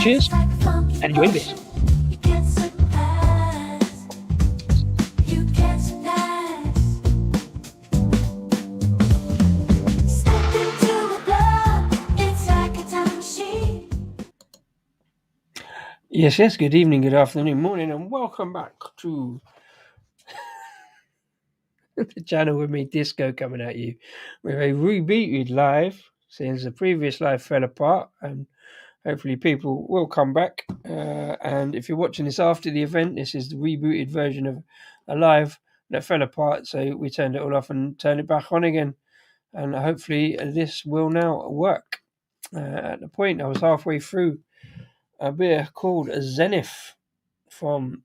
Cheers and enjoy this. Yes, good evening, good afternoon, morning, and welcome back to the channel with me, Disco, coming at you with a rebooted live, since the previous live fell apart, and hopefully people will come back. And if you're watching this after the event, this is the rebooted version of a live that fell apart, so we turned it all off and turned it back on again. And hopefully this will now work. At the point, I was halfway through a beer called Zenith from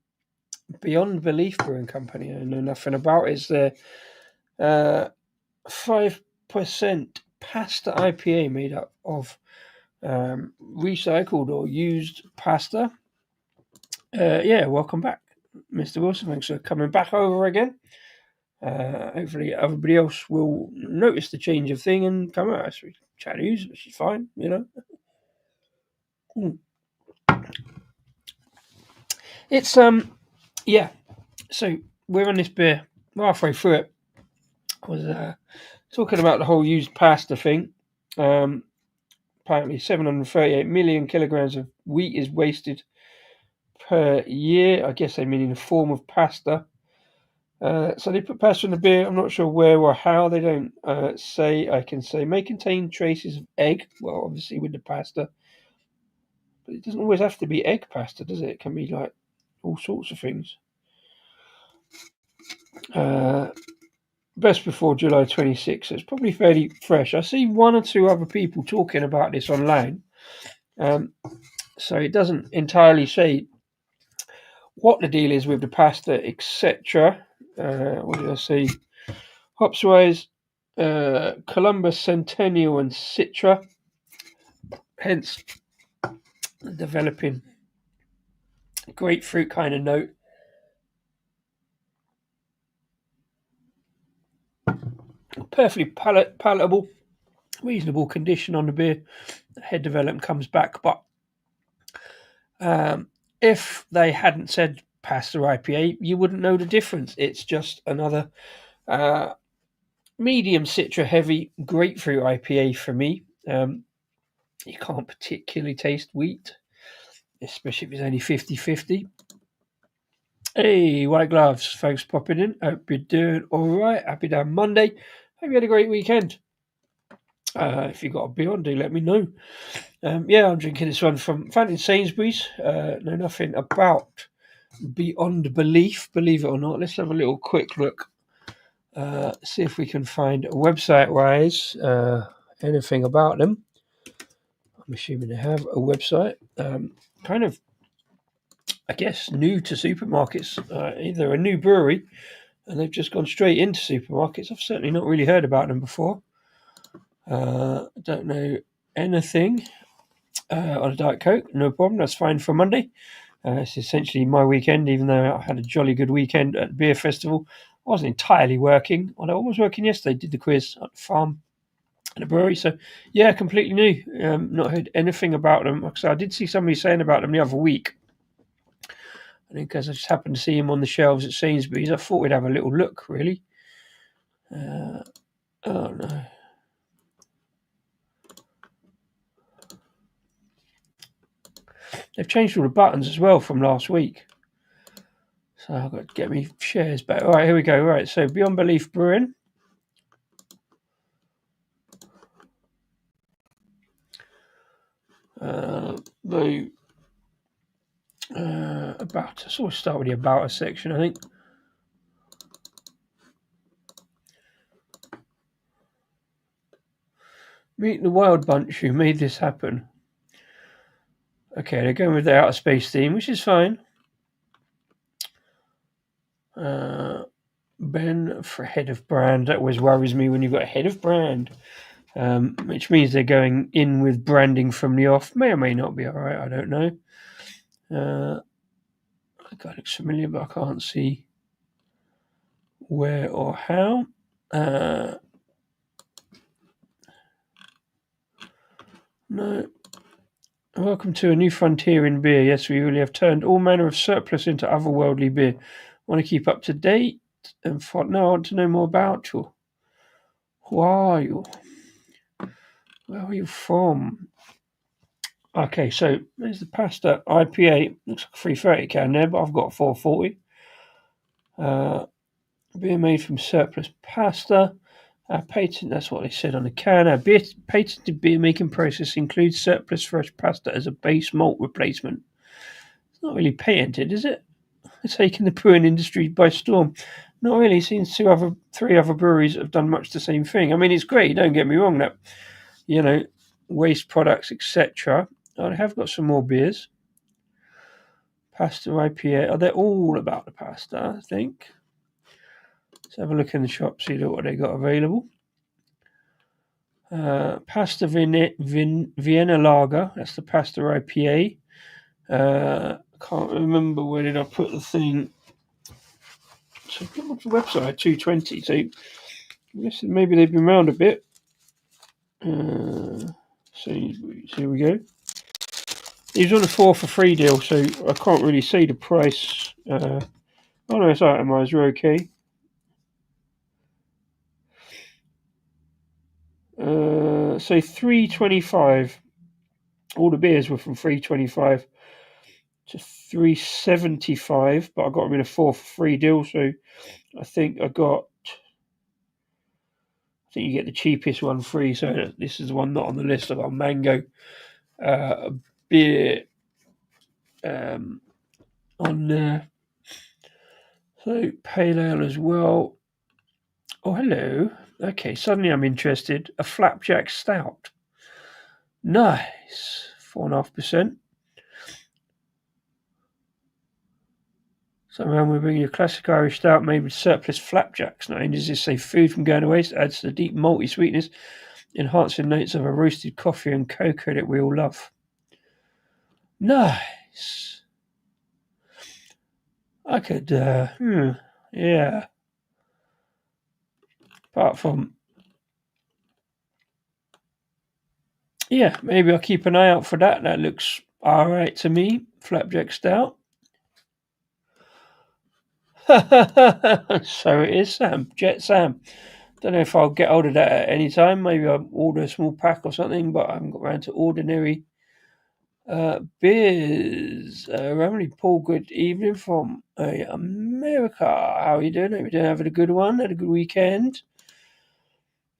Beyond Belief Brewing Company. I know nothing about it. It's the 5% pasta IPA made up of recycled or used pasta. Welcome back, Mr. Wilson. Thanks for coming back over again. Hopefully everybody else will notice the change of thing and come out. We chat news, which is fine, you know. It's so we're on this beer. We're halfway through it. I was talking about the whole used pasta thing. Apparently 738 million kilograms of wheat is wasted per year. I guess they mean in the form of pasta. So they put pasta in the beer. I'm not sure where or how. They don't say. I can say may contain traces of egg. Well, obviously with the pasta. But it doesn't always have to be egg pasta, does it? It can be like all sorts of things. Best before July 26th. So it's probably fairly fresh. I see one or two other people talking about this online. So it doesn't entirely say what the deal is with the pasta, etc. What did I say? Hops wise, Columbus, Centennial, and Citra. Hence, developing grapefruit kind of note. Perfectly palatable, reasonable condition on the beer. Head development comes back, but if they hadn't said pasta IPA, you wouldn't know the difference. It's just another medium citra heavy grapefruit IPA for me. You can't particularly taste wheat, especially if it's only 50-50. Hey, White Gloves, thanks for popping in. Hope you're doing all right. Happy down Monday. Hope you had a great weekend. If you got a beer on, do let me know. I'm drinking this one from found in Sainsbury's. Know nothing about Beyond Belief, believe it or not. Let's have a little quick look. See if we can find website-wise anything about them. I'm assuming they have a website. Kind of, I guess, new to supermarkets. Either a new brewery, and they've just gone straight into supermarkets. I've certainly not really heard about them before. Don't know anything on a Diet Coke. No problem. That's fine for Monday. It's essentially my weekend, even though I had a jolly good weekend at the beer festival. I wasn't entirely working, although I was working yesterday. Did the quiz at the farm and the brewery. So, yeah, completely new. Not heard anything about them. Like I said, I did see somebody saying about them the other week. I think because I just happened to see him on the shelves at Sainsbury's, I thought we'd have a little look, really. Oh, no. They've changed all the buttons as well from last week. So I've got to get me shares back. All right, here we go. All right, so Beyond Belief Brewing. About us. Always start with the about us section, I think. Meet the Wild Bunch who made this happen. Okay, they're going with the outer space theme, which is fine. Ben for head of brand. That always worries me when you've got a head of brand, which means they're going in with branding from the off. May or may not be all right. I don't know. That guy looks familiar, but I can't see where or how. No. Welcome to a new frontier in beer. Yes, we really have turned all manner of surplus into otherworldly beer. Want to keep up to date? And I want to know more about you. Who are you? Where are you from? Okay, so there's the pasta IPA. Looks like a 330 can there, but I've got a 440. Beer made from surplus pasta. Patent, that's what they said on the can. Our patented beer making process includes surplus fresh pasta as a base malt replacement. It's not really patented, is it? It's taken the brewing industry by storm. Not really. It seems three other breweries have done much the same thing. I mean, it's great. Don't get me wrong. That waste products, etc. I have got some more beers. Pasta IPA. They're all about the pasta, I think. Let's have a look in the shop, see what they got available. Pasta Vienna Lager. That's the pasta IPA. Can't remember where did I put the thing. So what's the website? 220. So maybe they've been around a bit. Sainsbury's. Here we go. He was on a 4 for 3 deal, so I can't really see the price. Oh no, it's itemised. We're okay. So $3.25. All the beers were from $3.25 to $3.75, but I got them in a 4 for 3 deal. So I think you get the cheapest one free. So this is the one not on the list. I've got mango beer on there. So pale ale as well. Oh, hello. Okay, suddenly I'm interested. A flapjack stout. Nice. 4.5%. So around we bring you a classic Irish stout made with surplus flapjacks. Not only does this save food from going to waste, it adds to the deep malty sweetness, enhancing notes of a roasted coffee and cocoa that we all love. Nice. I could, yeah. Apart from, yeah, maybe I'll keep an eye out for that. That looks all right to me. Flapjack stout. So it is, Sam. Jet Sam. Don't know if I'll get hold of that at any time. Maybe I'll order a small pack or something, but I haven't got around to ordinary beers. Ramley Paul, good evening from America. How are you doing? Hope you're doing having a good one. Had a good weekend.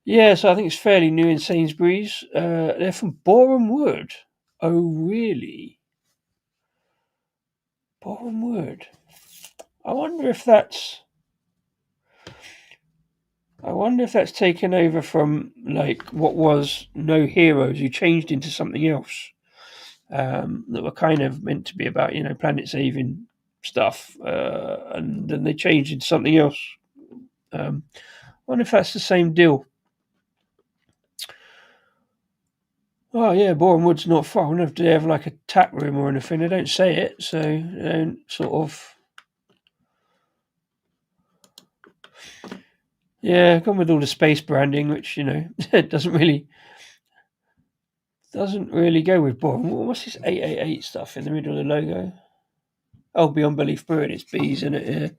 Yeah, so I think it's fairly new in Sainsbury's. They're from Boreham Wood. Oh, really? Boreham Wood. I wonder if that's taken over from like what was No Heroes, who changed into something else. That were kind of meant to be about, planet saving stuff, and then they changed into something else. I wonder if that's the same deal. Oh yeah, Boreham Wood's not far. I wonder if they have like a tap room or anything. They don't say it, so they don't sort of. Yeah, gone with all the space branding, which doesn't really go with Boreham. What's this 888 stuff in the middle of the logo? Oh, Beyond Belief Brewing. It's bees in it here.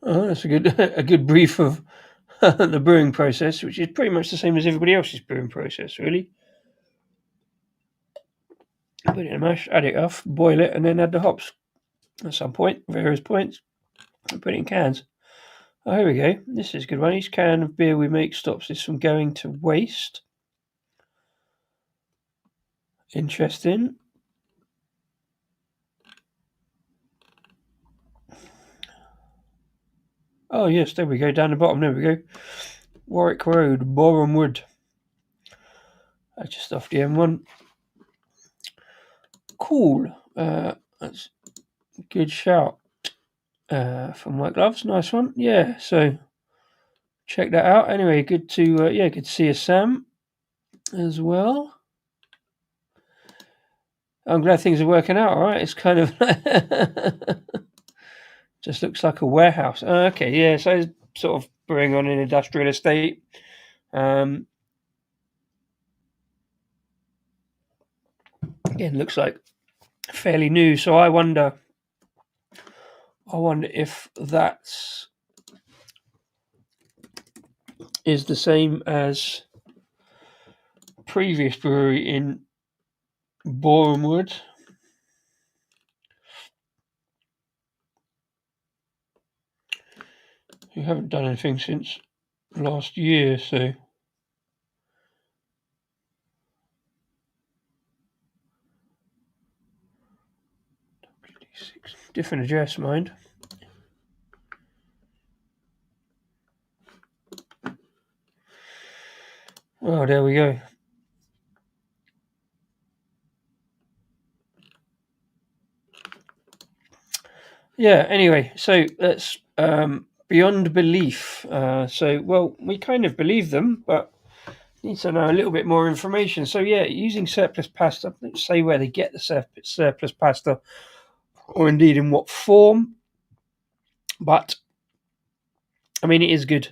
Oh, that's a good brief of the brewing process, which is pretty much the same as everybody else's brewing process, really. Put it in a mash, add it off, boil it, and then add the hops. at some point, various points, and put it in cans. Oh, here we go. This is a good one. Each can of beer we make stops this from going to waste. Interesting. Oh, yes, there we go. Down the bottom, there we go. Warwick Road, Boreham Wood. Just off the M1. Cool. That's a good shout from Mike Gloves. Nice one. Yeah, so check that out. Anyway, good to good to see you, Sam, as well. I'm glad things are working out. All right, it's kind of just looks like a warehouse. Okay, yeah, so it's sort of brewing on an industrial estate. Again, looks like fairly new. So I wonder if that's is the same as previous brewery in Boreham Wood. Who haven't done anything since last year, so different address, mind. Oh, there we go. Yeah, anyway, so that's beyond belief. Well, we kind of believe them, but need to know a little bit more information. So, yeah, using surplus pasta, let's say where they get the surplus pasta, or indeed in what form. But, I mean, it is good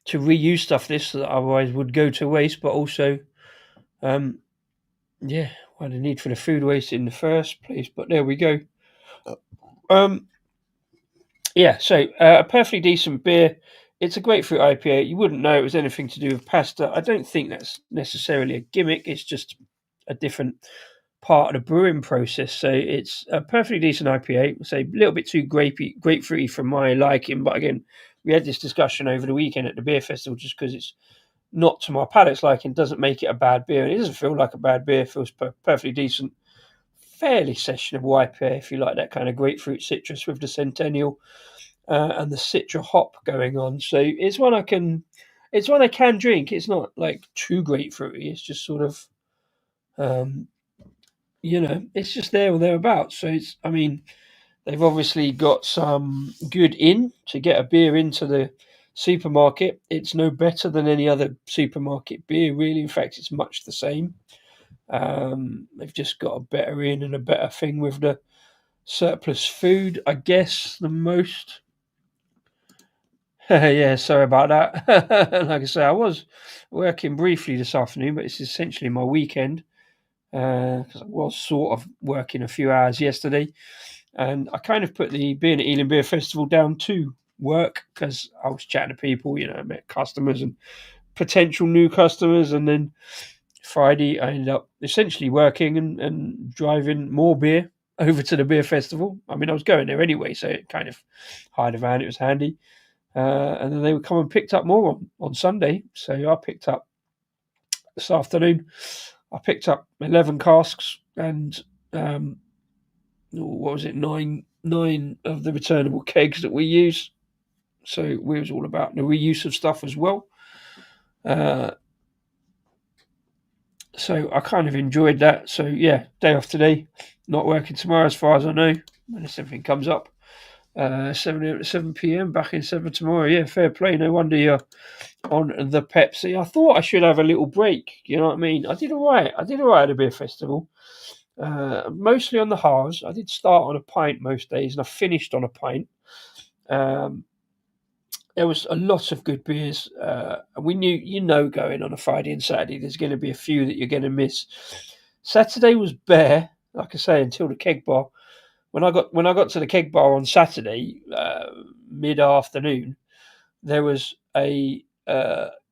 to reuse stuff this that otherwise would go to waste, but also, why the need for the food waste in the first place. But there we go. A perfectly decent beer. It's a grapefruit IPA. You wouldn't know it was anything to do with pasta. I don't think that's necessarily a gimmick. It's just a different part of the brewing process. So it's a perfectly decent IPA. Say a little bit too grapefruity for my liking. But again, we had this discussion over the weekend at the beer festival. Just because it's not to my palate's liking doesn't make it a bad beer. And it doesn't feel like a bad beer. It feels perfectly decent. Fairly sessionable IPA if you like that kind of grapefruit citrus with the Centennial. And the Citra hop going on. So it's one I can drink. It's not like too grapefruity. It's just sort of, it's just there or thereabouts. So they've obviously got some good in to get a beer into the supermarket. It's no better than any other supermarket beer, really. In fact, it's much the same. They've just got a better in and a better thing with the surplus food. I guess the most. Yeah, sorry about that. Like I say, I was working briefly this afternoon, but it's essentially my weekend because I was sort of working a few hours yesterday, and I kind of put the being at Ealing Beer Festival down to work because I was chatting to people, I met customers and potential new customers, and then Friday I ended up essentially working and driving more beer over to the beer festival. I mean, I was going there anyway, so it kind of hired a van. It was handy. And then they would come and picked up more on Sunday. So I picked up this afternoon. I picked up 11 casks and what was it? Nine of the returnable kegs that we use. So we was all about the reuse of stuff as well. So I kind of enjoyed that. So yeah, day off today. Not working tomorrow, as far as I know, unless everything comes up. 7 p.m. back in 7 tomorrow. Yeah, fair play. No wonder you're on the Pepsi. I thought I should have a little break. You know what I mean? I did all right. At a beer festival. Mostly on the halves. I did start on a pint most days, and I finished on a pint. There was a lot of good beers. We knew, going on a Friday and Saturday, there's going to be a few that you're going to miss. Saturday was bare, like I say, until the keg bar. When I got to the keg bar on Saturday, mid-afternoon, there was a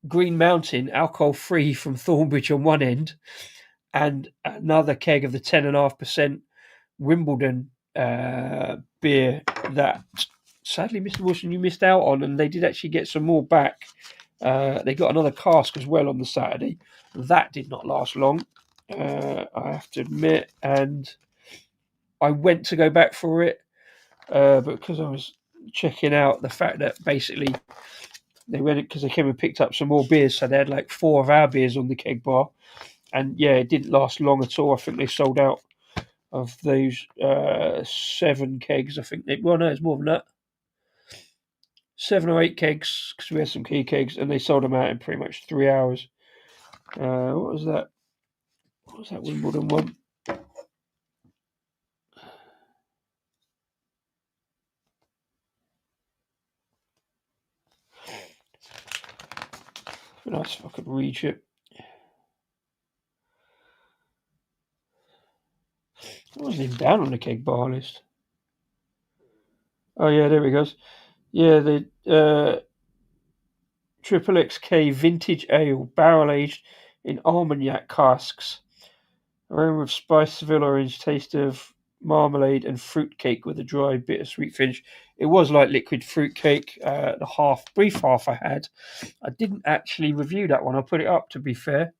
Green Mountain alcohol-free from Thornbridge on one end, and another keg of the 10.5% Wimbledon beer that sadly, Mr. Wilson, you missed out on, and they did actually get some more back. They got another cask as well on the Saturday. That did not last long, I have to admit, and I went to go back for it, but because I was checking out the fact that basically they went because they came and picked up some more beers, so they had like 4 of our beers on the keg bar, and yeah, it didn't last long at all. I think they sold out of those 7 kegs. I think no, it's more than that. 7 or 8 kegs, because we had some key kegs, and they sold them out in pretty much 3 hours. What was that? What was that Wimbledon one? It'd be nice if I could reach it. It wasn't even down on the keg bar list. Oh yeah, there we go. Yeah, the Triple XK Vintage Ale, barrel aged in Armagnac casks. Aroma of spice, Seville orange, taste of marmalade and fruitcake with a dry, bittersweet finish. It was like liquid fruitcake. The brief half I had, I didn't actually review that one. I'll put it up to be fair.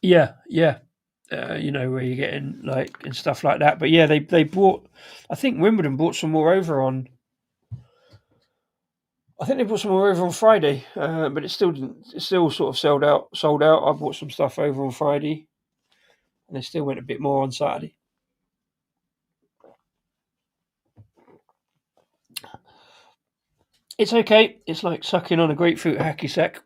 Yeah. You know, where you're getting like and stuff like that. But yeah, they brought. I think Wimbledon brought some more over on. I think they brought some more over on Friday, but it still didn't. It still sort of sold out. I bought some stuff over on Friday, and they still went a bit more on Saturday. It's okay. It's like sucking on a grapefruit hacky sack.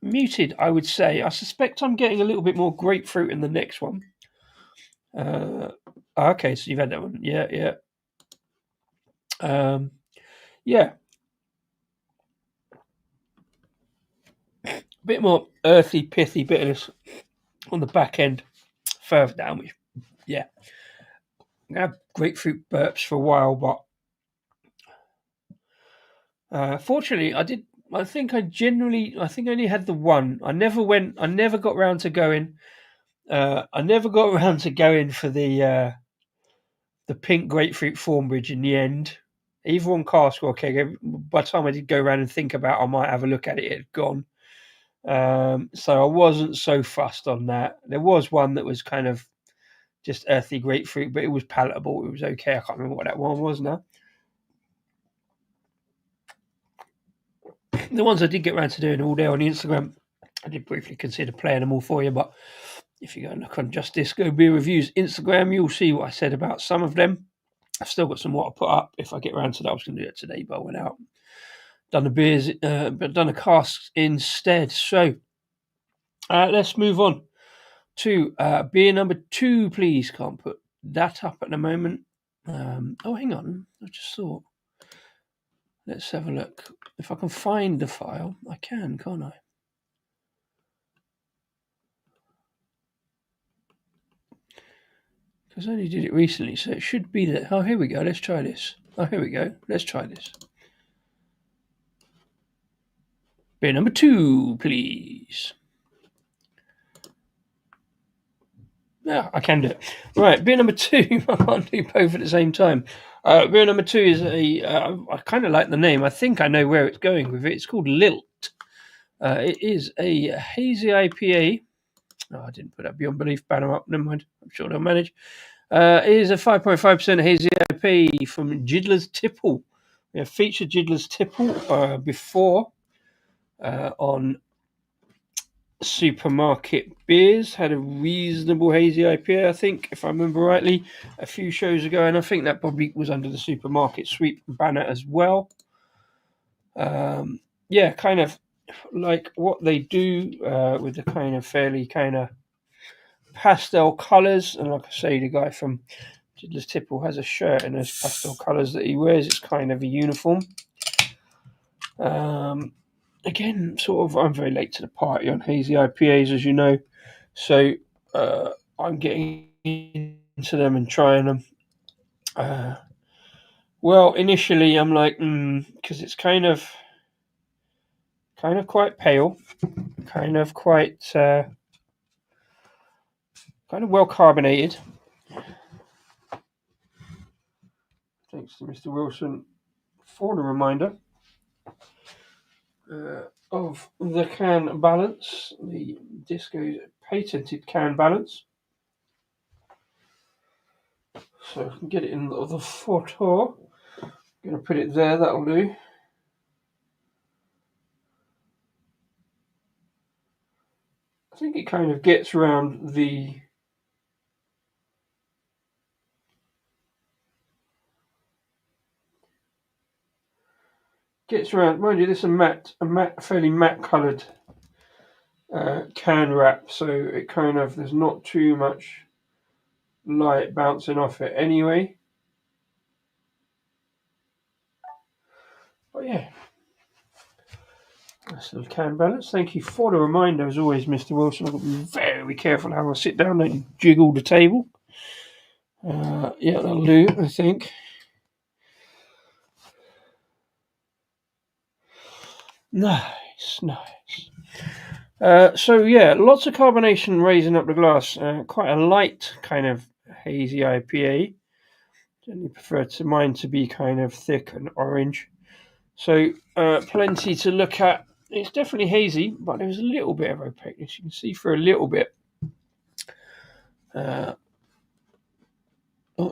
Muted, I would say. I suspect I'm getting a little bit more grapefruit in the next one. Okay, so you've had that one. Yeah. Yeah. A bit more earthy, pithy bitterness on the back end, further down. Which, yeah, I have grapefruit burps for a while, but fortunately, I did. I think I only had the one. I never got round to going. I never got around to going for the pink grapefruit Thornbridge in the end. Either on cask or keg. By the time I did go around and think about, I might have a look at it. It had gone. So I wasn't so fussed on that. There was one that was kind of just earthy grapefruit, but it was palatable. It was okay. I can't remember what that one was now. The ones I did get around to doing all day on the Instagram, I did briefly consider playing them all for you, but if you go and look on Just Disco Beer Reviews Instagram, you'll see what I said about some of them. I've still got some more to put up if I get around to that. I was going to do it today, but I went out, done the beers, but done a cask instead. So let's move on to beer number 2, please. Can't put that up at the moment. Oh, hang on. I just thought. Let's have a look. If I can find the file, I can, can't I? Because I only did it recently, so it should be that. Oh, here we go. Let's try this. Oh, here we go. Let's try this. Beer number 2, please. Yeah, I can do it. Right, beer number 2. I can't do both at the same time. Beer number 2 is I kind of like the name. I think I know where it's going with it. It's called Lylt. It is a hazy IPA. Oh, I didn't put that Beyond Belief banner up. Never mind. I'm sure they'll manage. It is a 5.5% hazy IPA from Jiddlers Tipple. We have featured Jiddlers Tipple before on Supermarket Beers. Had a reasonable hazy IPA, I think, if I remember rightly, a few shows ago, and I think that probably was under the Supermarket Sweep banner as well. Yeah, kind of like what they do with the kind of fairly kind of pastel colours, and like I say, the guy from Jiddlers Tipple has a shirt in those pastel colours that he wears. It's kind of a uniform. Again, sort of, I'm very late to the party on hazy IPAs, as you know, so I'm getting into them and trying them. Well, initially I'm like, because it's kind of quite pale, kind of quite kind of well carbonated. Thanks to Mr. Wilson for the reminder of the can balance, the Disco's patented can balance. So I can get it in the photo. I'm going to put it there, that'll do. I think it kind of gets around the mind you, this is a matte, fairly matte coloured can wrap, so it kind of, there's not too much light bouncing off it anyway. But yeah, that's the can balance. Thank you for the reminder, as always, Mr. Wilson. I've got to be very careful how I sit down, don't jiggle the table. Yeah, that'll do, I think. Nice. So yeah, lots of carbonation raising up the glass. Quite a light kind of hazy IPA. Generally prefer mine to be kind of thick and orange. So plenty to look at. It's definitely hazy, but there's a little bit of opaqueness. You can see for a little bit. Oh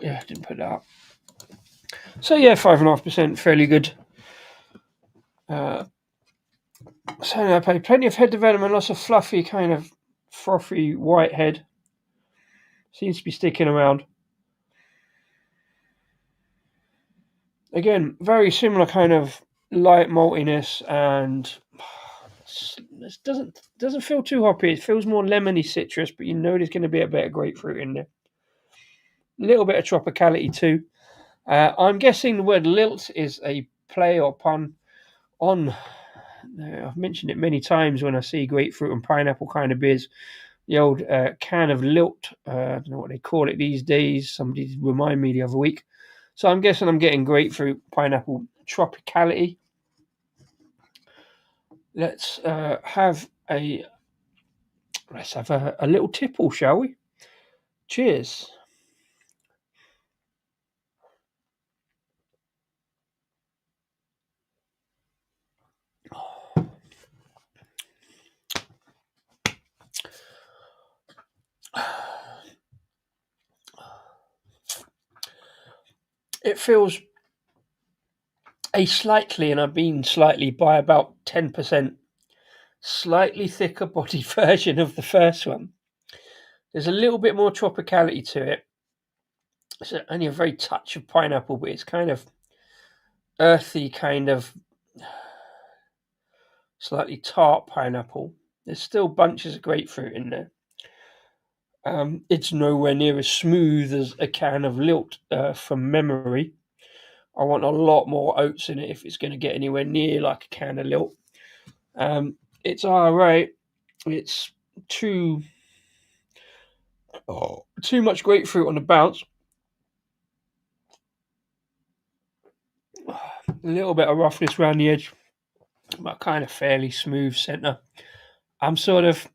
yeah, I didn't put that up. So yeah, 5.5%, fairly good. So I played plenty of head development, lots of fluffy, kind of frothy white head. Seems to be sticking around. Again, very similar kind of light maltiness, and it doesn't feel too hoppy. It feels more lemony citrus, but you know there's going to be a bit of grapefruit in there. A little bit of tropicality too. I'm guessing the word lilt is a play or pun on. I've mentioned it many times when I see grapefruit and pineapple kind of beers. The old can of lilt. I don't know what they call it these days. Somebody reminded me the other week. So I'm guessing I'm getting grapefruit, pineapple, tropicality. Let's have a little tipple, shall we? Cheers. It feels and I've been slightly by about 10%, slightly thicker body version of the first one. There's a little bit more tropicality to it. It's only a very touch of pineapple, but it's kind of earthy, kind of slightly tart pineapple. There's still bunches of grapefruit in there. It's nowhere near as smooth as a can of Lylt from memory. I want a lot more oats in it if it's going to get anywhere near like a can of Lylt. It's alright. It's too much grapefruit on the bounce. A little bit of roughness around the edge, but kind of fairly smooth centre. I'm sort of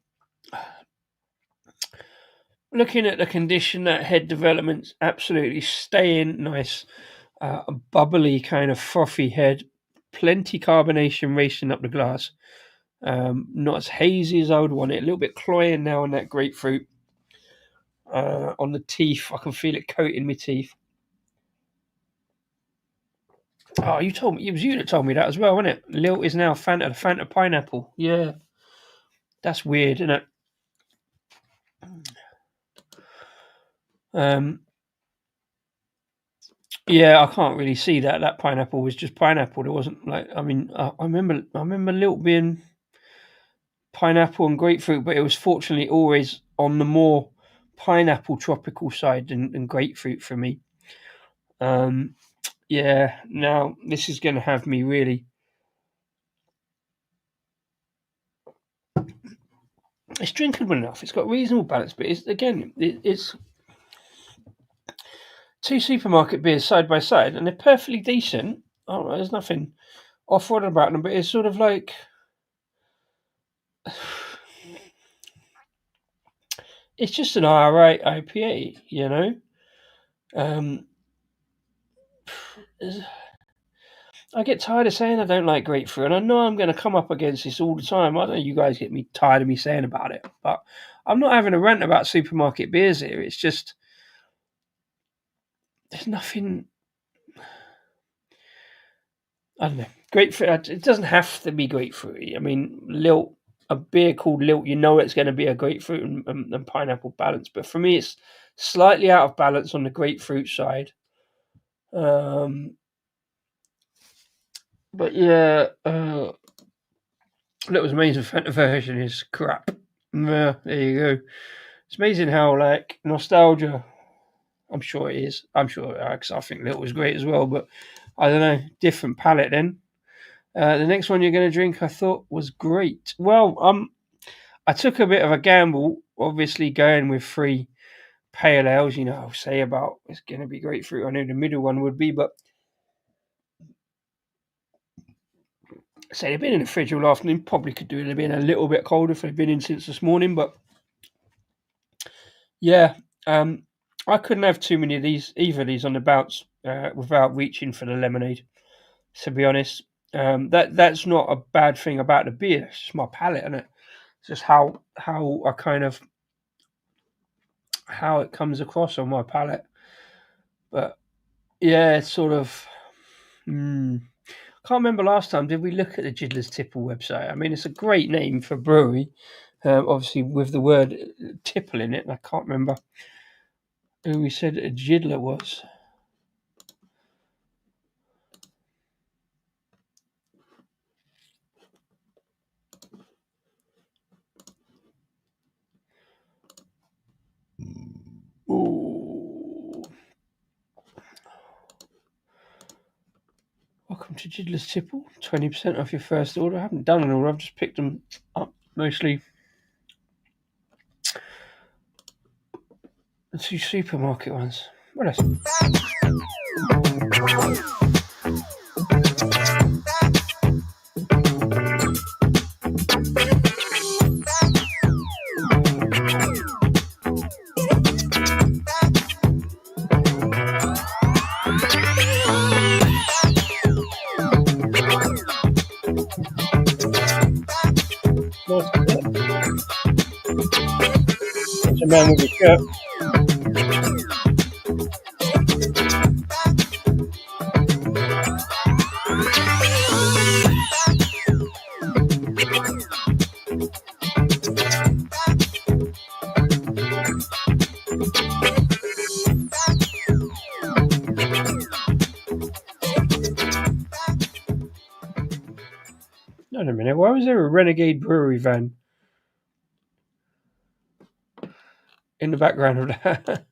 looking at the condition, that head development's absolutely staying nice. Bubbly, kind of frothy head, plenty carbonation racing up the glass. Not as hazy as I would want it. A little bit cloying now on that grapefruit. On the teeth, I can feel it coating my teeth. Oh, you told me, it was you that told me that as well, wasn't it? Lylt is now Fanta pineapple. Yeah, that's weird, isn't it? Yeah, I can't really see that. That pineapple was just pineapple. There wasn't like, I mean, I remember Lylt being pineapple and grapefruit, but it was fortunately always on the more pineapple tropical side than grapefruit for me. Yeah, now this is going to have me really. It's drinkable enough. It's got reasonable balance, but it's two supermarket beers side by side, and they're perfectly decent. Oh, there's nothing off-road about them, but it's sort of like it's just an alright IPA, you know. I get tired of saying I don't like grapefruit, and I know I'm going to come up against this all the time. I know you guys get me tired of me saying about it, but I'm not having a rant about supermarket beers here. It's just there's nothing. I don't know. Grapefruit. It doesn't have to be grapefruity. I mean, Lylt, a beer called Lylt, you know it's going to be a grapefruit and pineapple balance. But for me, it's slightly out of balance on the grapefruit side. But yeah, Lyt's amazing Fanta version is crap. Yeah, there you go. It's amazing how like nostalgia. I'm sure it is. I'm sure because I think Lylt was great as well. But I don't know, different palette then. The next one you're going to drink, I thought was great. Well, I took a bit of a gamble, obviously going with 3 pale ales. You know, I'll say about it's going to be grapefruit. I knew the middle one would be, but say they've been in the fridge all afternoon. Probably could do it. They've been a little bit colder if they've been in since this morning, but yeah, I couldn't have too many of these, either of these on the bounce without reaching for the lemonade. To be honest, that's not a bad thing about the beer. It's just my palate, isn't it? It's just how I kind of how it comes across on my palate. But yeah, it's sort of. Can't remember last time. Did we look at the Jiddlers Tipple website? I mean, it's a great name for a brewery, obviously with the word Tipple in it. I can't remember who we said a Jiddler was. Ooh. Welcome to Jiddlers Tipple. 20% off your first order. I haven't done an order. I've just picked them up mostly. The 2 supermarket ones. What else? There's a man with a shirt. Wait a minute. Why was there a Renegade Brewery van in the background of that?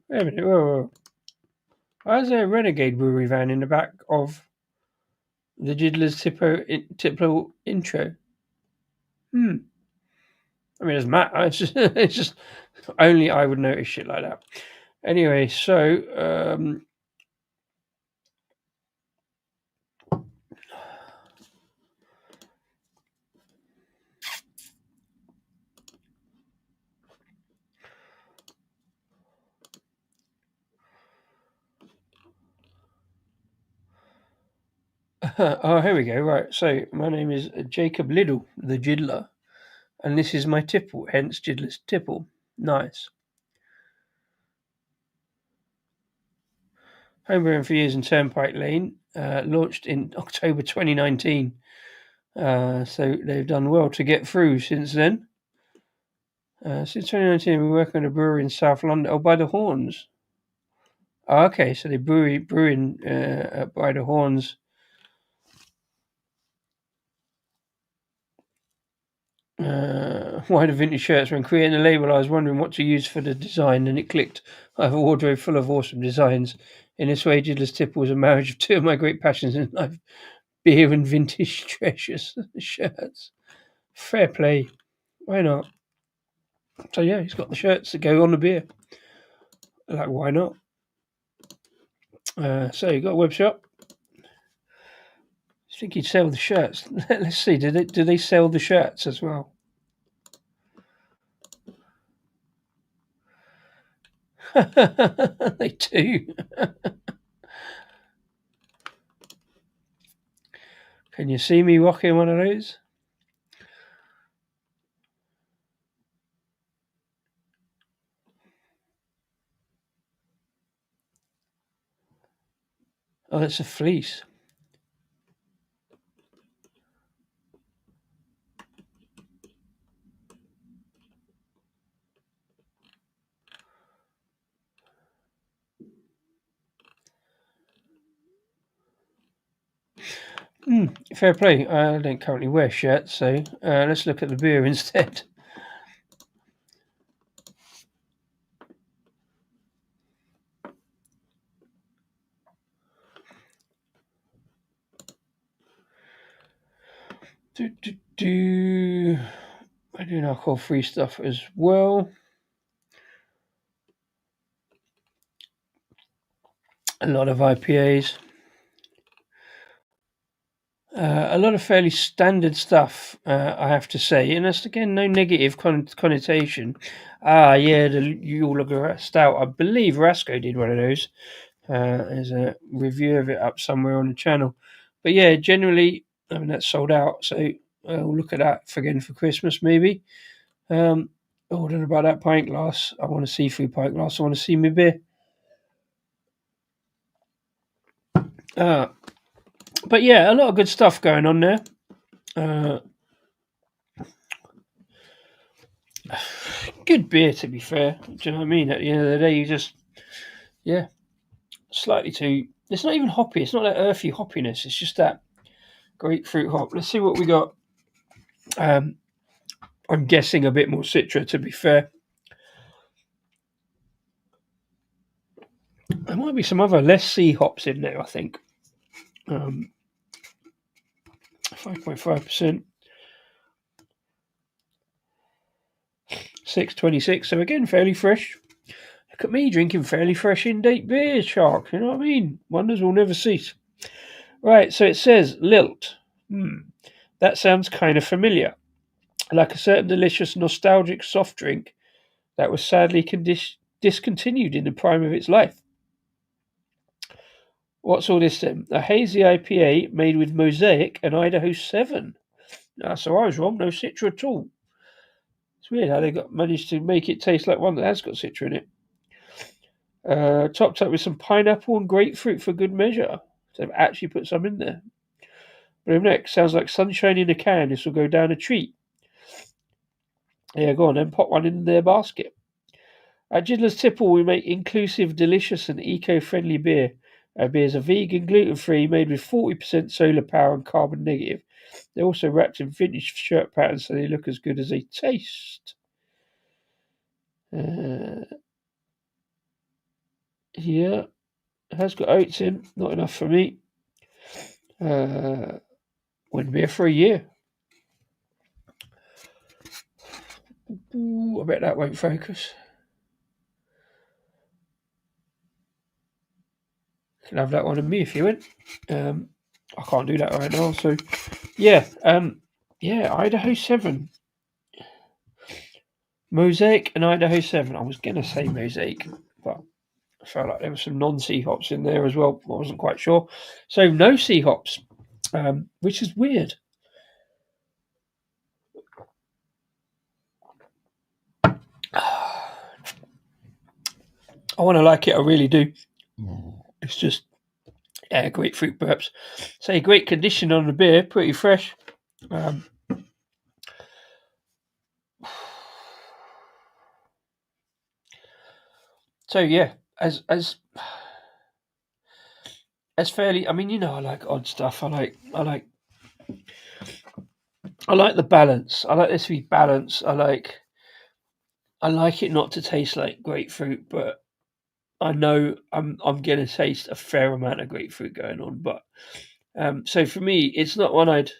Wait a minute. Whoa. Why is there a Renegade Brewery van in the back of the Jiddlers Tipple intro? I mean, it doesn't matter. It's just only I would notice shit like that. Anyway, so oh, here we go. Right. So my name is Jacob Liddle, the Jiddler, and this is my tipple, hence Jiddler's Tipple. Nice. Homebrewing for years in Turnpike Lane, launched in October 2019. So they've done well to get through since then. Since 2019, we're working on a brewery in South London. Oh, by the Horns. Oh, okay, so they brewing by the Horns. Why the vintage shirts? When creating the label, I was wondering what to use for the design, and it clicked. I have a wardrobe full of awesome designs. In this way, Jiddler's Tipple was a marriage of 2 of my great passions in life: beer and vintage treasures shirts. Fair play. Why not? So yeah, he's got the shirts that go on the beer. Like, why not? So you got a web shop. I think you'd sell the shirts. Let's see. Do they sell the shirts as well? They do. Can you see me rocking one of those? Oh, that's a fleece. Fair play. I don't currently wear shirts, so let's look at the beer instead. I do alcohol-free stuff as well. A lot of IPAs. A lot of fairly standard stuff, I have to say, and that's again no negative connotation. Yeah, the Yule Lager Stout. I believe Rasko did one of those. There's a review of it up somewhere on the channel. But yeah, generally, I mean that's sold out, so I'll look at that again for Christmas maybe. I don't know about that pint glass. I want a seafood pint glass. I want to see my beer. But yeah, a lot of good stuff going on there. Good beer, to be fair. Do you know what I mean? At the end of the day, you just, yeah, slightly too. It's not even hoppy. It's not that earthy hoppiness. It's just that grapefruit hop. Let's see what we got. I'm guessing a bit more Citra, to be fair. There might be some other less C hops in there, I think. 5.5%. 6.26. So again, fairly fresh. Look at me drinking fairly fresh in-date beer, Shark. You know what I mean? Wonders will never cease. Right, so it says Lylt. That sounds kind of familiar. Like a certain delicious, nostalgic soft drink that was sadly discontinued in the prime of its life. What's all this then? A hazy IPA made with Mosaic and Idaho 7. So I was wrong, no Citra at all. It's weird how they managed to make it taste like one that has got Citra in it. Topped up with some pineapple and grapefruit for good measure. So they've actually put some in there. But next, sounds like sunshine in a can. This will go down a treat. Yeah, go on then, pop one in their basket. At Jiddlers Tipple, we make inclusive, delicious, and eco-friendly beer. Our beers are vegan, gluten-free, made with 40% solar power and carbon negative. They're also wrapped in vintage shirt patterns so they look as good as they taste. Yeah, it has got oats in. Not enough for me. Wouldn't beer for a year. Ooh, I bet that won't focus. You can have that one and me if you want. I can't do that right now. So, yeah, Idaho 7. Mosaic and Idaho 7. I was going to say Mosaic, but I felt like there were some non-C hops in there as well. I wasn't quite sure. So, no C hops, which is weird. I want to like it. I really do. It's just, grapefruit burps. Say, great condition on the beer. Pretty fresh. So yeah, as fairly. I mean, I like odd stuff. I like the balance. I like this to be balanced. I like it not to taste like grapefruit, but I know I'm gonna taste a fair amount of grapefruit going on. But so for me, it's not one I'd.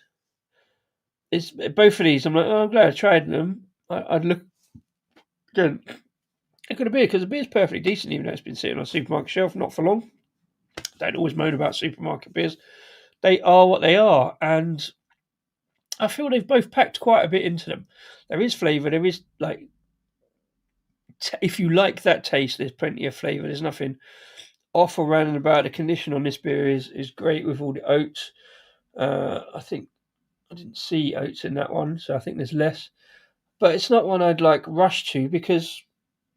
It's both of these. I'm like, I'm glad I tried them. I'd look again. It could have beer because the beer's perfectly decent, even though it's been sitting on a supermarket shelf not for long. don't always moan about supermarket beers. They are what they are, and I feel they've both packed quite a bit into them. There is flavour. There is like, if you like that taste, there's plenty of flavour. There's nothing off or round and about. The condition on this beer is great with all the oats. I think I didn't see oats in that one, so I think there's less. But it's not one I'd like rush to because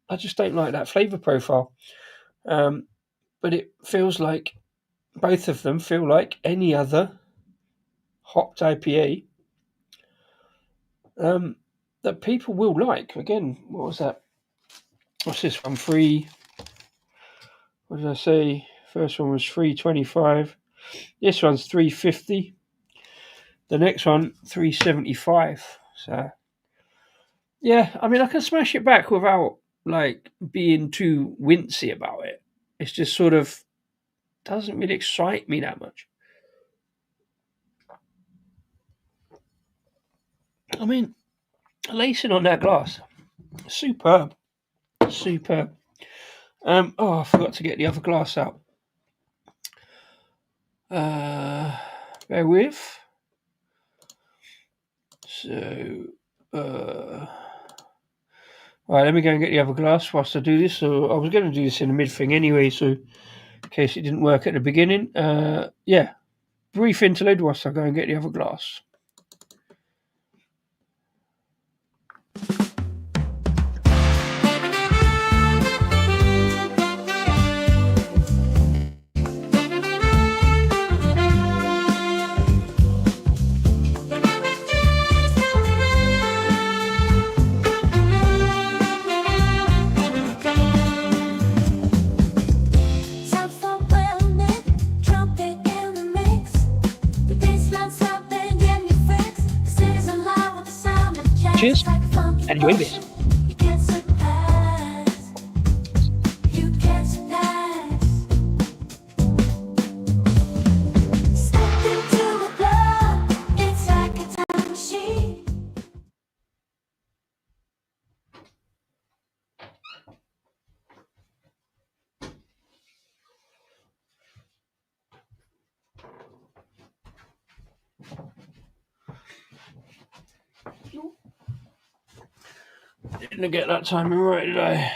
I just don't like that flavour profile. But it feels like both of them feel like any other hopped IPA that people will like. Again, what was that? What's this one? What did I say? First one was 325. This one's 350. The next one, 375. So, yeah, I mean, I can smash it back without like being too wincy about it. It's just sort of doesn't really excite me that much. I mean, lacing on that glass, superb. I forgot to get the other glass out. Bear with. So, right, let me go and get the other glass whilst I do this. So I was going to do this in the mid thing anyway, so in case it didn't work at the beginning. Yeah, brief interlude whilst I go and get the other glass. Cheers, and enjoy this. Didn't get that timing right, did I?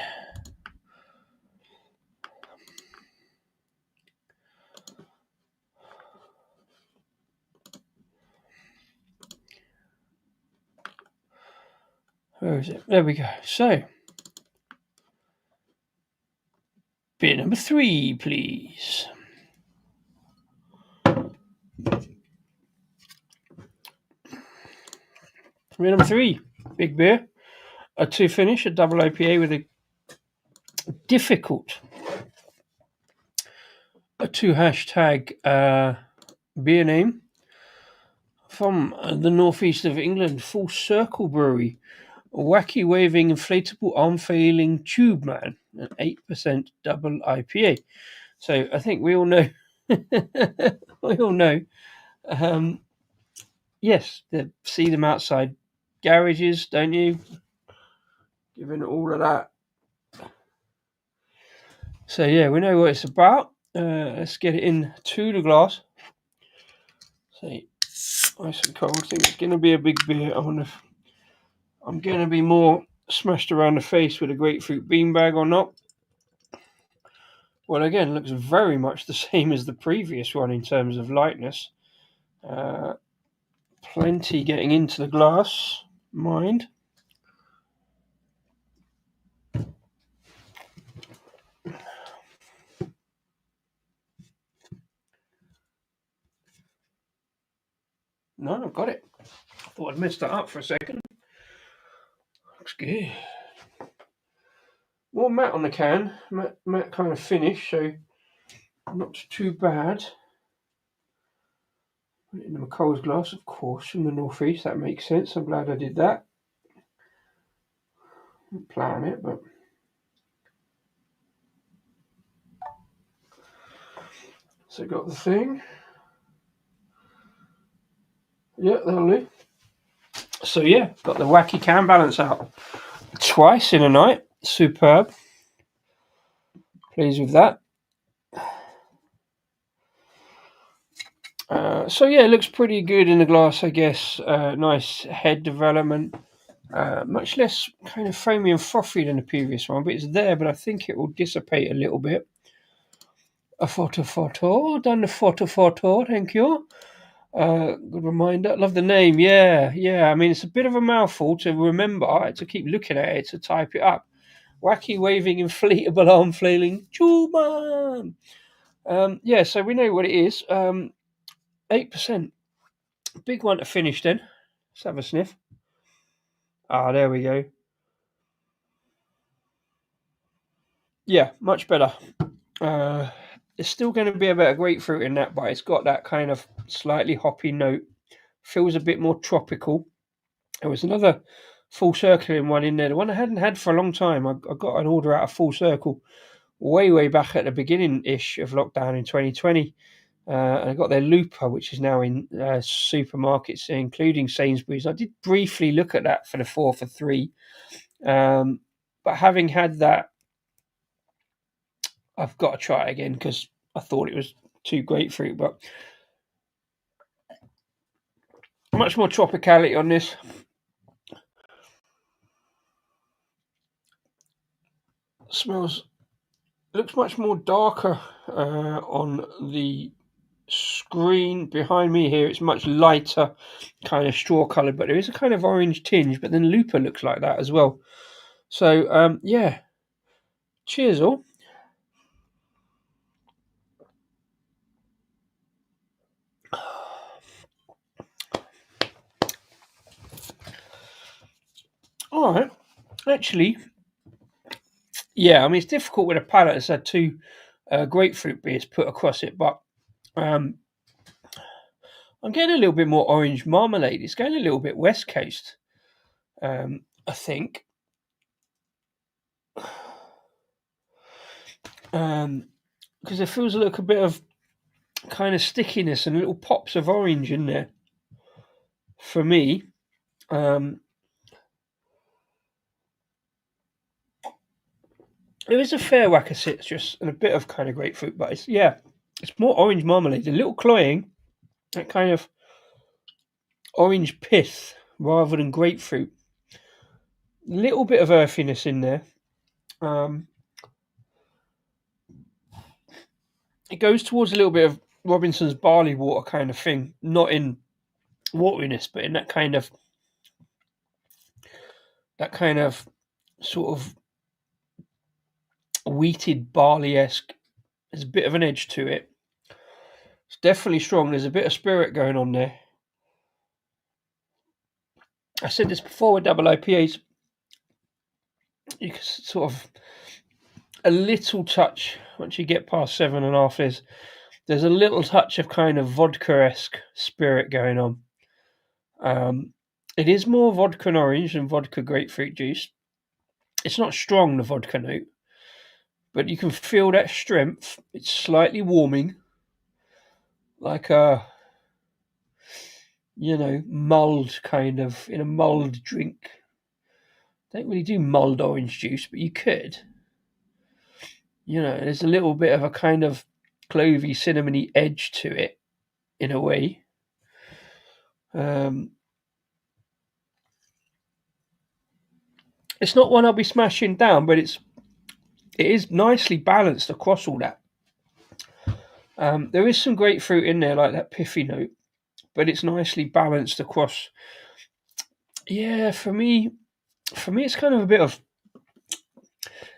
Where is it? There we go. So, beer number 3, please. Beer number 3, big beer. A 2 finish, a double IPA with a difficult 2 hashtag beer name from the northeast of England, Full Circle Brewery. A wacky waving inflatable arm failing tube man, an 8% double IPA. So I think we all know. Yes, see them outside garages, don't you? Giving all of that. So yeah, we know what it's about. Let's get it into the glass. So nice and cold. I think it's going to be a big beer. I wonder if I'm going to be more smashed around the face with a grapefruit beanbag or not. Well, again, looks very much the same as the previous one in terms of lightness. Plenty getting into the glass, mind. No, I've got it. I thought I'd messed that up for a second. Looks good. More matte on the can. Matte kind of finish, so not too bad. Put it in the McColl's glass, of course, from the northeast. That makes sense. I'm glad I did that. Didn't plan it, but so got the thing. Yeah, that'll do. So yeah, got the wacky can balance out twice in a night. Superb. Pleased with that. So yeah, it looks pretty good in the glass, I guess. Nice head development. Much less kind of foamy and frothy than the previous one, but it's there, but I think it will dissipate a little bit. A photo, done the photo, thank you. Good reminder. Love the name. Yeah. I mean, it's a bit of a mouthful to remember, to keep looking at it, to type it up. Wacky waving inflatable arm flailing. Chuman! Yeah, so we know what it is. 8%. Big one to finish then. Let's have a sniff. There we go. Yeah, much better. It's still going to be a bit of grapefruit in that, but it's got that kind of slightly hoppy note. Feels a bit more tropical. There was another full circling one in there, the one I hadn't had for a long time. I got an order out of Full Circle way back at the beginning-ish of lockdown in 2020. And I got their Looper, which is now in supermarkets, including Sainsbury's. I did briefly look at that for the 4 for 3. But having had that, I've got to try it again because I thought it was too grapefruit. But much more tropicality on this. Smells, looks much more darker on the screen behind me here. It's much lighter, kind of straw coloured, but there is a kind of orange tinge. But then Looper looks like that as well. So yeah, cheers all. All right, actually, yeah. I mean, it's difficult with a palate that's had 2 grapefruit beers put across it, but I'm getting a little bit more orange marmalade. It's going a little bit West Coast, I think. Because it feels like a bit of kind of stickiness and little pops of orange in there. For me, there is a fair whack of citrus and a bit of kind of grapefruit, but it's more orange marmalade, a little cloying, that kind of orange pith rather than grapefruit. Little bit of earthiness in there. It goes towards a little bit of Robinson's barley water kind of thing, not in wateriness, but in that kind of sort of wheated barley-esque. There's a bit of an edge to it. It's definitely strong. There's a bit of spirit going on there. I said this before with double IPAs. You can sort of a little touch once you get past 7.5. There's a little touch of kind of vodka-esque spirit going on. It is more vodka and orange than vodka grapefruit juice. It's not strong, the vodka note, but you can feel that strength. It's slightly warming, like a mulled kind of, in a mulled drink. Don't really do mulled orange juice, but you could. There's a little bit of a kind of clovey, cinnamony edge to it, in a way. It's not one I'll be smashing down, but it is nicely balanced across all that. There is some grapefruit in there, like that pithy note, but it's nicely balanced across. Yeah, for me, it's kind of a bit of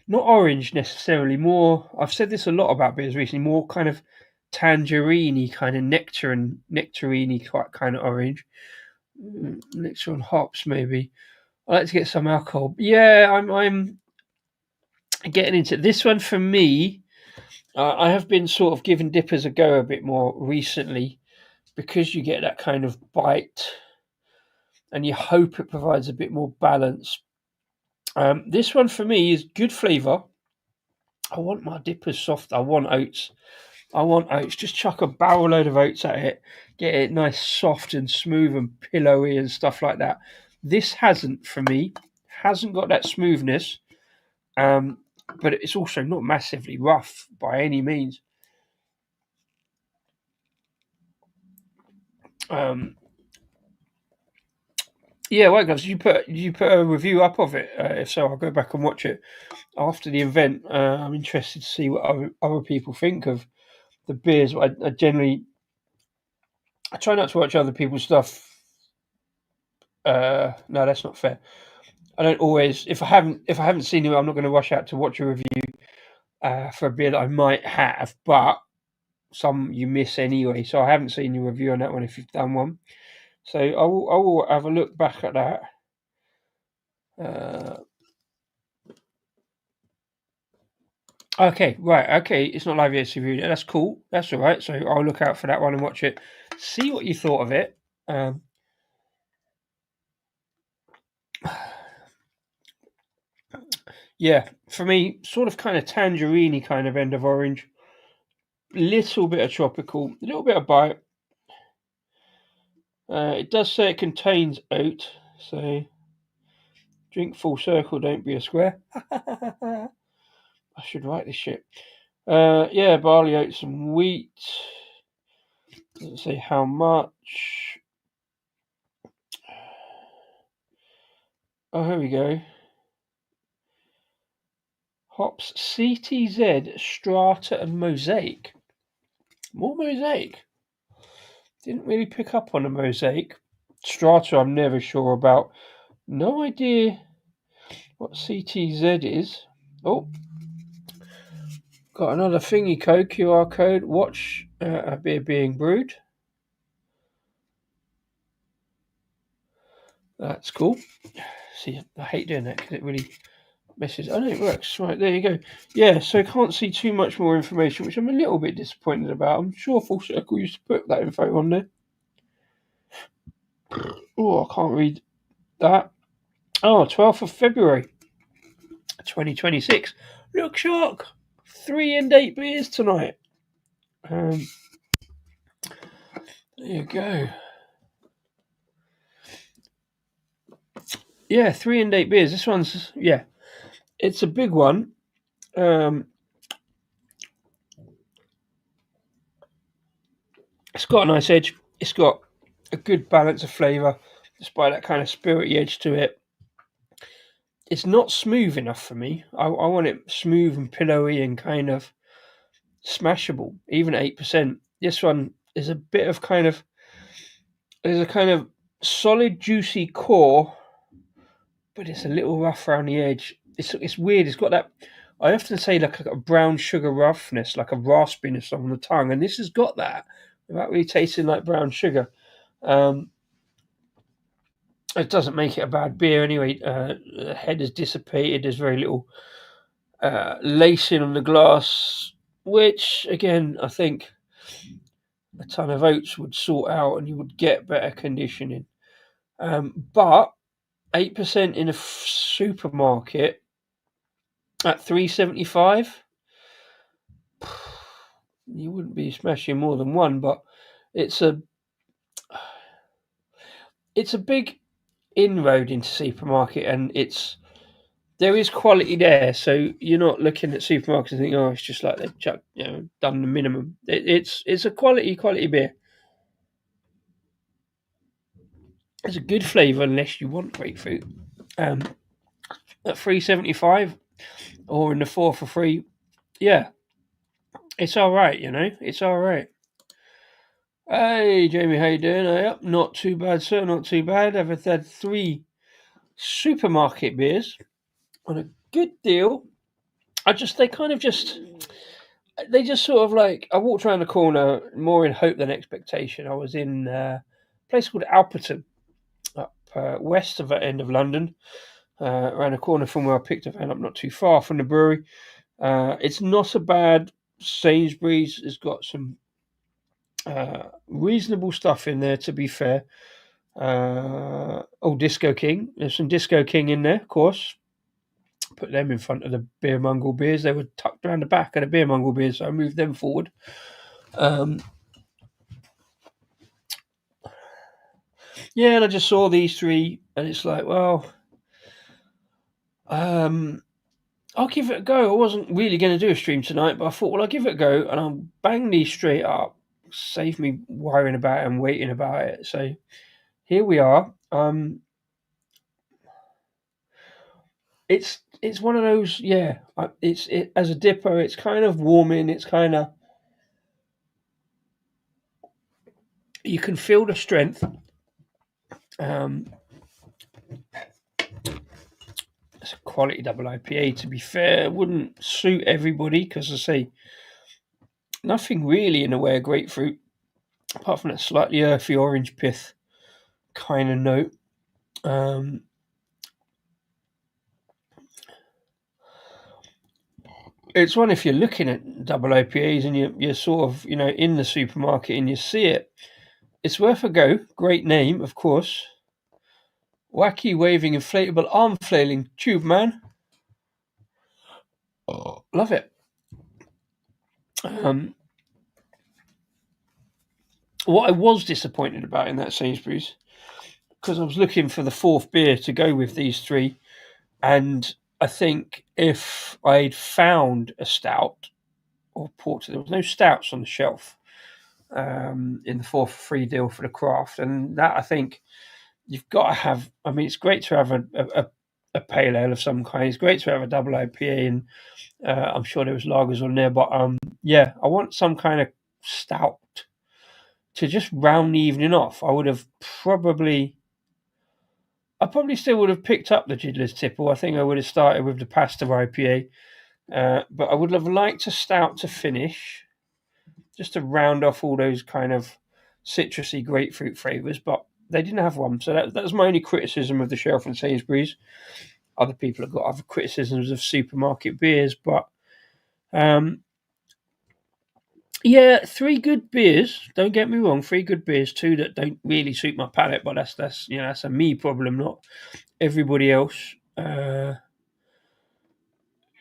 not orange necessarily. More, I've said this a lot about beers recently. More kind of tangerine-y, kind of nectarine-y kind of orange. Nectar on hops, maybe. I like to get some alcohol. Yeah, I'm getting into this one. For me, I have been sort of giving DIPAs a go a bit more recently because you get that kind of bite and you hope it provides a bit more balance. This one for me is good flavour. I want my DIPAs soft. I want oats. Just chuck a barrel load of oats at it. Get it nice, soft and smooth and pillowy and stuff like that. This hasn't, for me, got that smoothness. But it's also not massively rough by any means. Yeah, White Gloves. Did you put a review up of it? If so, I'll go back and watch it after the event. I'm interested to see what other people think of the beers. I generally I try not to watch other people's stuff. No, that's not fair. I don't always. If I haven't seen it, I'm not going to rush out to watch a review for a beer that I might have, but some you miss anyway. So I haven't seen your review on that one if you've done one. So I will have a look back at that. Okay, right. Okay, it's not live yet. Review. That's cool. That's all right. So I'll look out for that one and watch it. See what you thought of it. Yeah, for me, sort of kind of tangerine kind of end of orange. Little bit of tropical, a little bit of bite. It does say it contains oat, so drink full circle, don't be a square. I should write this shit. Yeah, barley, oats, and wheat. Doesn't say how much. Oh, here we go. Hops CTZ, Strata, and Mosaic. More Mosaic. Didn't really pick up on a Mosaic. Strata, I'm never sure about. No idea what CTZ is. Oh, got another thingy code, QR code. Watch a beer being brewed. That's cool. See, I hate doing that because it really messes. Oh no, it works. Right, there you go. Yeah, so can't see too much more information, which I'm a little bit disappointed about. I'm sure Full Circle used to put that info on there. Oh, I can't read that. Oh, 12th of February, 2026. Look, Shark! 3 and 8 beers tonight. There you go. Yeah, 3 and 8 beers. This one's, yeah, it's a big one. It's got a nice edge. It's got a good balance of flavour, despite that kind of spirity edge to it. It's not smooth enough for me. I want it smooth and pillowy and kind of smashable. Even 8%. This one is a bit of kind of. There's a kind of solid, juicy core, but it's a little rough around the edge. It's weird. It's got that. I often say like a brown sugar roughness, like a raspiness on the tongue, and this has got that without really tasting like brown sugar. It doesn't make it a bad beer anyway. The head is dissipated. There's very little lacing on the glass, which again I think a ton of oats would sort out, and you would get better conditioning. But 8% in a supermarket at $3.75, you wouldn't be smashing more than one. But it's a big inroad into supermarket, and there is quality there. So you're not looking at supermarkets and think, oh, it's just like they've done the minimum. It's a quality beer. It's a good flavour unless you want grapefruit. At $3.75 or in the 4 for free, yeah, it's all right. It's all right. Hey, Jamie, how you doing? Yep, not too bad, sir. Not too bad. I've had 3 supermarket beers on a good deal. They just sort of like, I walked around the corner more in hope than expectation. I was in a place called Alperton, up west of the end of London, around the corner from where I picked a van up, not too far from the brewery. It's not a bad Sainsbury's. It's got some reasonable stuff in there, to be fair. Disco King. There's some Disco King in there, of course. Put them in front of the Beer Mongrel beers. They were tucked around the back of the Beer Mongrel beers, so I moved them forward. Yeah, and I just saw these 3, and it's like, well, I'll give it a go. I wasn't really going to do a stream tonight, but I thought, well, I'll give it a go, and I'll bang these straight up. save me worrying about it and waiting about it. So here we are. It's one of those, yeah. It's as a dipper, it's kind of warming. It's kind of, you can feel the strength. It's a quality double IPA. To be fair, it wouldn't suit everybody because I say nothing really in the way of grapefruit, apart from that slightly earthy orange pith kind of note. It's one, if you're looking at double IPAs and you're sort of, in the supermarket and you see it, it's worth a go. Great name, of course. Wacky waving inflatable arm flailing tube man. Oh, love it. What I was disappointed about in that Sainsbury's, because I was looking for the fourth beer to go with these three, and I think if I'd found a stout or porter, there was no stouts on the shelf in the 4 for 3 deal for the craft, and that, I think, you've got to have. I mean, it's great to have a pale ale of some kind. It's great to have a double IPA, and I'm sure there was lagers on there. But yeah, I want some kind of stout to just round the evening off. I probably still would have picked up the Jiddlers Tipple. I think I would have started with the Pasta IPA, but I would have liked a stout to finish, just to round off all those kind of citrusy grapefruit flavours. But they didn't have one, so that was my only criticism of the shelf in Sainsbury's. Other people have got other criticisms of supermarket beers, but yeah, 3 good beers. Don't get me wrong, 3 good beers. 2 that don't really suit my palate, but that's a me problem, not everybody else.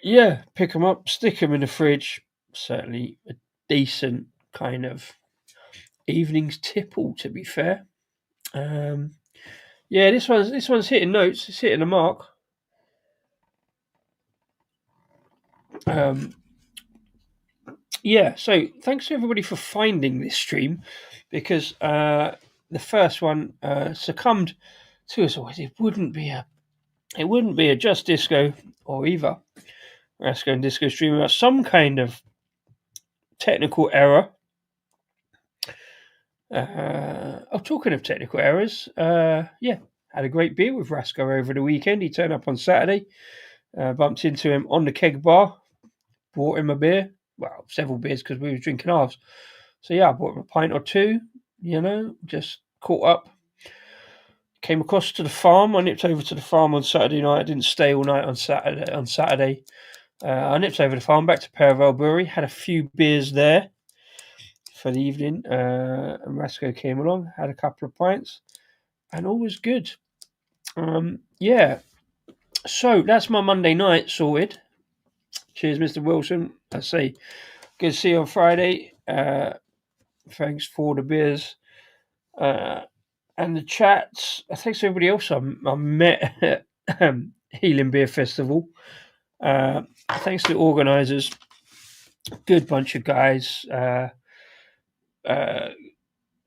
Yeah, pick them up, stick them in the fridge. Certainly a decent kind of evening's tipple, to be fair. Yeah, this one's hitting notes. It's hitting the mark. Yeah, so thanks to everybody for finding this stream, because the first one succumbed to us. It wouldn't be a Just Disco or either Rasko and Disco stream without some kind of technical error. Talking of technical errors, yeah, had a great beer with Rasko over the weekend. He turned up on Saturday, bumped into him on the keg bar, bought him a beer. Well, several beers because we were drinking halves. So yeah, I bought him a pint or two, just caught up. Came across to the farm. I nipped over to the farm on Saturday night. I didn't stay all night on Saturday. I nipped over to the farm, back to Paravel Brewery, had a few beers there for the evening. And Rasko came along, had a couple of pints, and all was good. Yeah. So that's my Monday night sorted. Cheers, Mr. Wilson. I say, good to see you on Friday. Thanks for the beers and the chats. Thanks to everybody else I met at Healing Beer Festival. Thanks to the organisers. Good bunch of guys.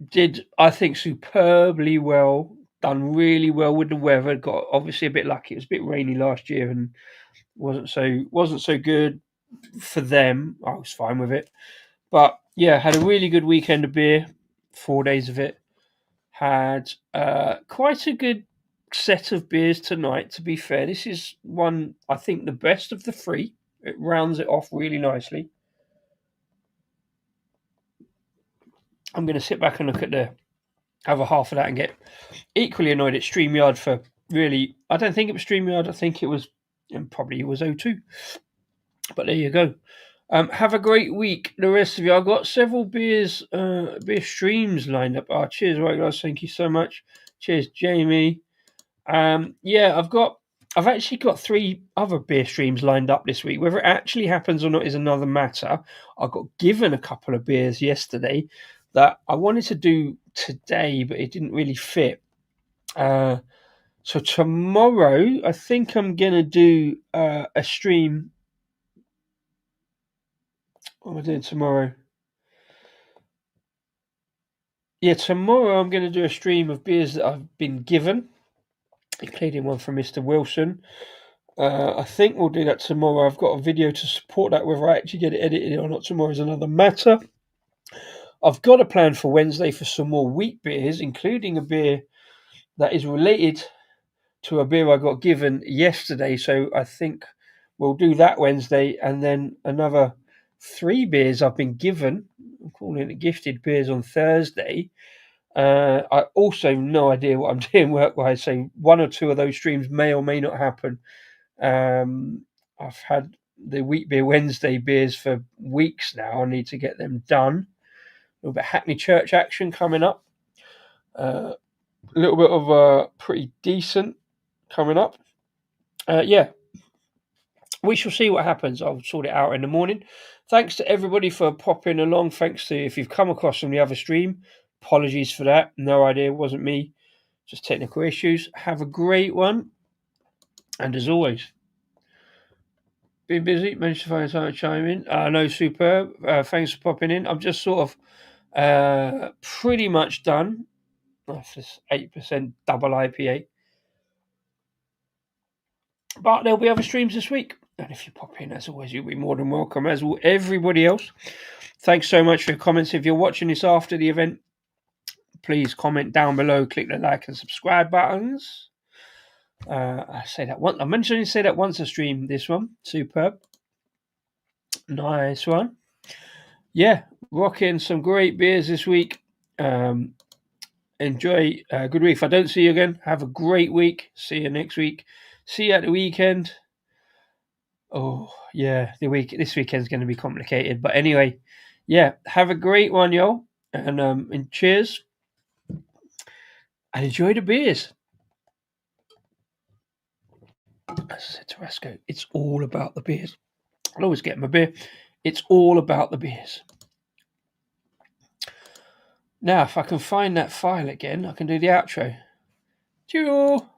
Did, I think, superbly well. Done really well with the weather. Got obviously a bit lucky. It was a bit rainy last year and wasn't so good for them. I was fine with it. But yeah, had a really good weekend of beer, 4 days of it. Had quite a good set of beers tonight, to be fair. This is one, I think, the best of the 3. It rounds it off really nicely. I'm going to sit back and look at the other half of that and get equally annoyed at StreamYard for really, I don't think it was StreamYard, I think it was, and probably it was O2. But there you go. Have a great week, the rest of you. I've got several beer streams lined up. Cheers, right guys, thank you so much. Cheers, Jamie. Yeah, I've actually got 3 other beer streams lined up this week. Whether it actually happens or not is another matter. I got given a couple of beers yesterday that I wanted to do today, but it didn't really fit. So tomorrow, I think I'm gonna do a stream. What am I doing tomorrow? yeah, tomorrow I'm going to do a stream of beers that I've been given, including one from Mr. Wilson. I think we'll do that tomorrow. I've got a video to support that. Whether I actually get it edited or not tomorrow is another matter. I've got a plan for Wednesday for some more wheat beers, including a beer that is related to a beer I got given yesterday. So I think we'll do that Wednesday, and then another 3 beers I've been given. I'm calling it gifted beers on Thursday. I also have no idea what I'm doing work-wise, so 1 or 2 of those streams may or may not happen. I've had the Wheat Beer Wednesday beers for weeks now. I need to get them done. A little bit of Hackney Church action coming up. A little bit of pretty decent coming up. Yeah, we shall see what happens. I'll sort it out in the morning. Thanks to everybody for popping along. Thanks to if you've come across from the other stream. Apologies for that. No idea. It wasn't me. Just technical issues. Have a great one. And as always, been busy. Managed to find time to chime in. No, superb. Thanks for popping in. I'm just sort of pretty much done. That's this 8% double IPA. But there'll be other streams this week. And if you pop in, as always, you'll be more than welcome, as will everybody else. Thanks so much for your comments. If you're watching this after the event, please comment down below, click the like and subscribe buttons. I say that once. I mentioned to say that once a stream, this one. Superb. Nice one. Yeah, rocking some great beers this week. Enjoy a good week. If I don't see you again, have a great week. See you next week. See you at the weekend. Oh, yeah, this weekend's going to be complicated. But anyway, yeah, have a great one, y'all. And cheers. And enjoy the beers. As I said to Rasko, it's all about the beers. I'll always get my beer. It's all about the beers. Now, if I can find that file again, I can do the outro. Cheerio!